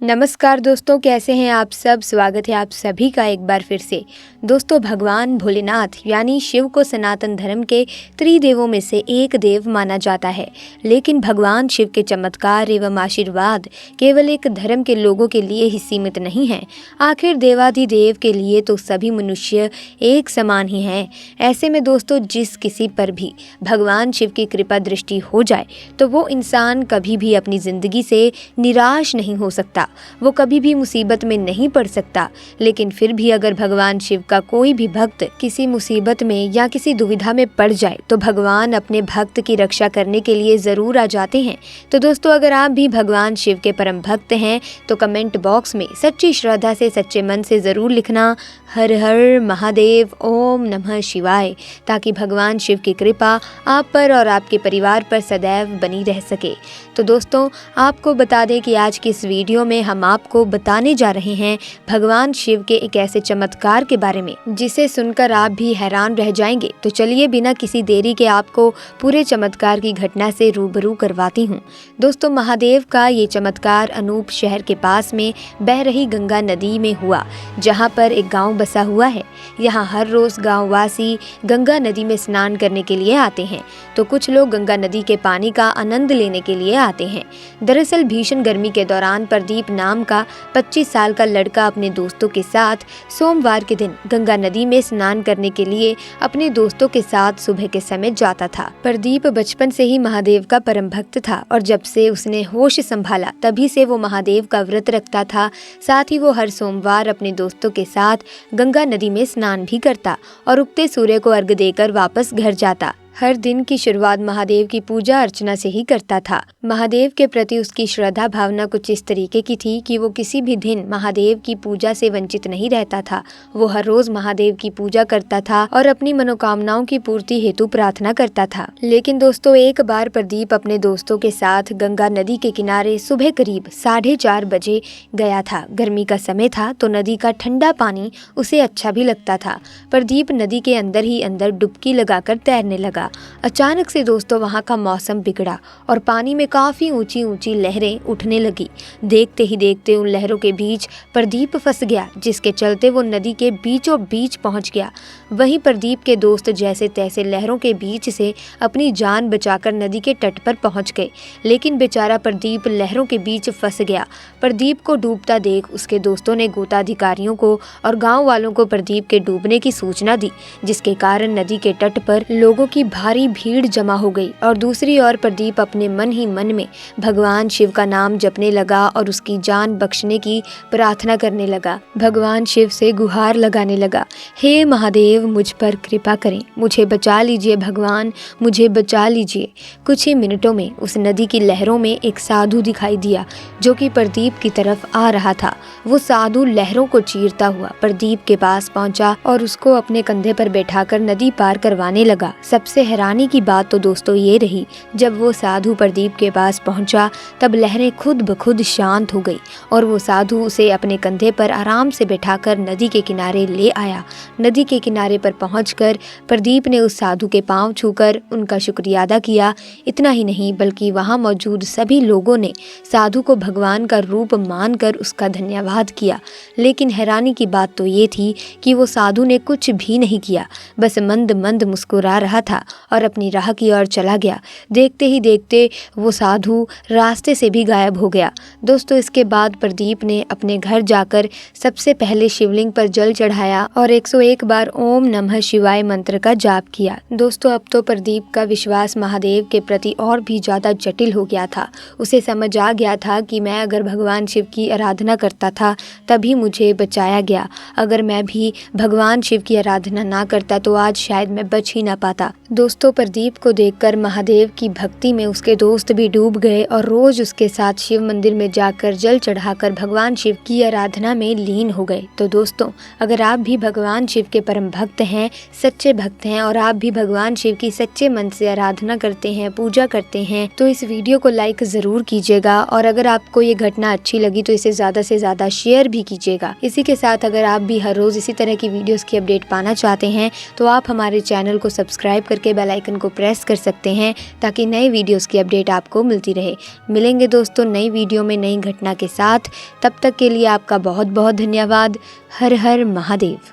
नमस्कार दोस्तों, कैसे हैं आप सब। स्वागत है आप सभी का एक बार फिर से। दोस्तों, भगवान भोलेनाथ यानी शिव को सनातन धर्म के त्रिदेवों में से एक देव माना जाता है। लेकिन भगवान शिव के चमत्कार एवं आशीर्वाद केवल एक धर्म के लोगों के लिए ही सीमित नहीं है। आखिर देवाधिदेव के लिए तो सभी मनुष्य एक समान ही हैं। ऐसे में दोस्तों, जिस किसी पर भी भगवान शिव की कृपा दृष्टि हो जाए तो वो इंसान कभी भी अपनी जिंदगी से निराश नहीं हो सकता, वो कभी भी मुसीबत में नहीं पड़ सकता। लेकिन फिर भी अगर भगवान शिव का कोई भी भक्त किसी मुसीबत में या किसी दुविधा में पड़ जाए तो भगवान अपने भक्त की रक्षा करने के लिए जरूर आ जाते हैं। तो दोस्तों, अगर आप भी भगवान शिव के परम भक्त हैं तो कमेंट बॉक्स में सच्ची श्रद्धा से सच्चे मन से जरूर लिखना हर हर महादेव, ओम नमः शिवाय, ताकि भगवान शिव की कृपा आप पर और आपके परिवार पर सदैव बनी रह सके। तो दोस्तों, आपको बता दें कि आज की इस वीडियो में हम आपको बताने जा रहे हैं भगवान शिव के एक ऐसे चमत्कार के बारे में जिसे सुनकर आप भी हैरान रह जाएंगे। तो चलिए बिना किसी देरी के आपको पूरे चमत्कार की घटना से रूबरू करवाती हूँ। दोस्तों, महादेव का ये चमत्कार अनूप शहर के पास में बह रही गंगा नदी में हुआ, जहाँ पर एक गाँव बसा हुआ है। यहाँ हर रोज गाँववासी गंगा नदी में स्नान करने के लिए आते हैं, तो कुछ लोग गंगा नदी के पानी का आनंद लेने के लिए आते हैं। दरअसल भीषण गर्मी के दौरान प्रदीप नाम का 25 साल का लड़का अपने दोस्तों के साथ सोमवार के दिन गंगा नदी में स्नान करने के लिए अपने दोस्तों के साथ सुबह के समय जाता था। प्रदीप बचपन से ही महादेव का परम भक्त था और जब से उसने होश संभाला तभी से वो महादेव का व्रत रखता था। साथ ही वो हर सोमवार अपने दोस्तों के साथ गंगा नदी में स्नान भी करता और उगते सूर्य को अर्घ देकर वापस घर जाता। हर दिन की शुरुआत महादेव की पूजा अर्चना से ही करता था। महादेव के प्रति उसकी श्रद्धा भावना कुछ इस तरीके की थी कि वो किसी भी दिन महादेव की पूजा से वंचित नहीं रहता था। वो हर रोज महादेव की पूजा करता था और अपनी मनोकामनाओं की पूर्ति हेतु प्रार्थना करता था। लेकिन दोस्तों, एक बार प्रदीप अपने दोस्तों के साथ गंगा नदी के किनारे सुबह करीब 4:30 बजे गया था। गर्मी का समय था तो नदी का ठंडा पानी उसे अच्छा भी लगता था। प्रदीप नदी के अंदर ही अंदर डुबकी लगाकर तैरने लगा। अचानक से दोस्तों, वहां का मौसम बिगड़ा और पानी में काफी ऊंची ऊंची लहरें उठने लगी। देखते ही देखते उन लहरों के बीच प्रदीप फंस गया, जिसके चलते वो नदी के बीचों बीच पहुंच गया। वहीं प्रदीप के दोस्त जैसे तैसे लहरों के बीच से अपनी जान बचाकर नदी के तट पर पहुंच गए, लेकिन बेचारा प्रदीप लहरों के बीच फंस गया। प्रदीप को डूबता देख उसके दोस्तों ने गोताधिकारियों को और गाँव वालों को प्रदीप के डूबने की सूचना दी, जिसके कारण नदी के तट पर लोगों की भारी भीड़ जमा हो गई। और दूसरी ओर प्रदीप अपने मन ही मन में भगवान शिव का नाम जपने लगा और उसकी जान बख्शने की प्रार्थना करने लगा। भगवान शिव से गुहार लगाने लगा, हे महादेव, मुझ पर कृपा करें, मुझे बचा लीजिए भगवान, मुझे बचा लीजिए। कुछ ही मिनटों में उस नदी की लहरों में एक साधु दिखाई दिया जो कि प्रदीप की तरफ आ रहा था। वो साधु लहरों को चीरता हुआ प्रदीप के पास पहुंचा और उसको अपने कंधे पर बैठाकर नदी पार करवाने लगा। सबसे हैरानी की बात तो दोस्तों ये रही, जब वो साधु प्रदीप के पास पहुंचा तब लहरें खुद ब खुद शांत हो गई और वो साधु उसे अपने कंधे पर आराम से बैठाकर नदी के किनारे ले आया। नदी के किनारे पर पहुंचकर प्रदीप ने उस साधु के पांव छूकर उनका शुक्रिया अदा किया। इतना ही नहीं बल्कि वहां मौजूद सभी लोगों ने साधु को भगवान का रूप मानकर उसका धन्यवाद किया। लेकिन हैरानी की बात तो ये थी कि वो साधु ने कुछ भी नहीं किया, बस मंद मंद मुस्कुरा रहा था और अपनी राह की ओर चला गया। देखते ही देखते वो साधु रास्ते से भी गायब हो गया। दोस्तों, इसके बाद प्रदीप ने अपने घर जाकर सबसे पहले शिवलिंग पर जल चढ़ाया और 101 बार ओम नमः शिवाय मंत्र का जाप किया। दोस्तों, अब तो प्रदीप का विश्वास महादेव के प्रति और भी ज्यादा जटिल हो गया था। उसे समझ आ गया था कि मैं अगर भगवान शिव की आराधना करता था तभी मुझे बचाया गया, अगर मैं भी भगवान शिव की आराधना ना करता तो आज शायद मैं बच ही ना पाता। दोस्तों, प्रदीप को देखकर महादेव की भक्ति में उसके दोस्त भी डूब गए और रोज उसके साथ शिव मंदिर में जाकर जल चढ़ाकर भगवान शिव की आराधना में लीन हो गए। तो दोस्तों, अगर आप भी भगवान शिव के परम भक्त हैं, सच्चे भक्त हैं और आप भी भगवान शिव की सच्चे मन से आराधना करते हैं, पूजा करते हैं, तो इस वीडियो को लाइक जरूर कीजिएगा और अगर आपको ये घटना अच्छी लगी तो इसे ज्यादा से ज्यादा शेयर भी कीजिएगा। इसी के साथ अगर आप भी हर रोज इसी तरह की वीडियोस की अपडेट पाना चाहते हैं तो आप हमारे चैनल को सब्सक्राइब करके वाले बेल आइकन को प्रेस कर सकते हैं ताकि नए वीडियोस की अपडेट आपको मिलती रहे। मिलेंगे दोस्तों नई वीडियो में नई घटना के साथ, तब तक के लिए आपका बहुत बहुत धन्यवाद। हर हर महादेव।